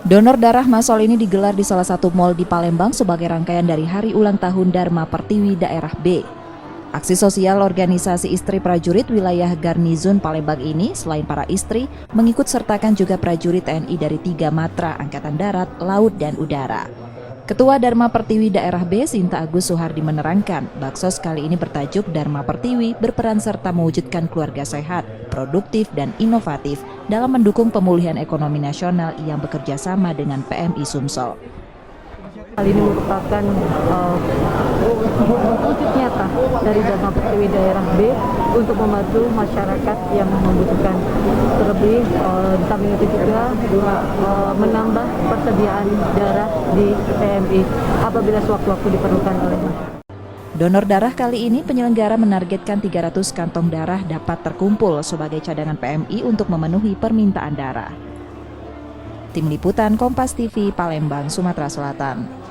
Donor darah massal ini digelar di salah satu mal di Palembang sebagai rangkaian dari Hari Ulang Tahun Dharma Pertiwi Daerah B. Aksi sosial organisasi istri prajurit wilayah Garnizon Palembang ini selain para istri, mengikut sertakan juga prajurit TNI dari 3 matra Angkatan Darat, Laut, dan Udara. Ketua Dharma Pertiwi Daerah B, Sinta Agus Suhardi menerangkan, Baksos kali ini bertajuk Dharma Pertiwi berperan serta mewujudkan keluarga sehat, produktif, dan inovatif dalam mendukung pemulihan ekonomi nasional yang bekerja sama dengan PMI Sumsel. Hal ini merupakan wujud nyata dari Dharma Pertiwi Daerah B untuk membantu masyarakat yang membutuhkan. Terlebih, di samping itu juga menambah persediaan darah di PMI apabila sewaktu-waktu diperlukan oleh masyarakat. Donor darah kali ini penyelenggara menargetkan 300 kantong darah dapat terkumpul sebagai cadangan PMI untuk memenuhi permintaan darah. Tim Liputan Kompas TV, Palembang, Sumatera Selatan.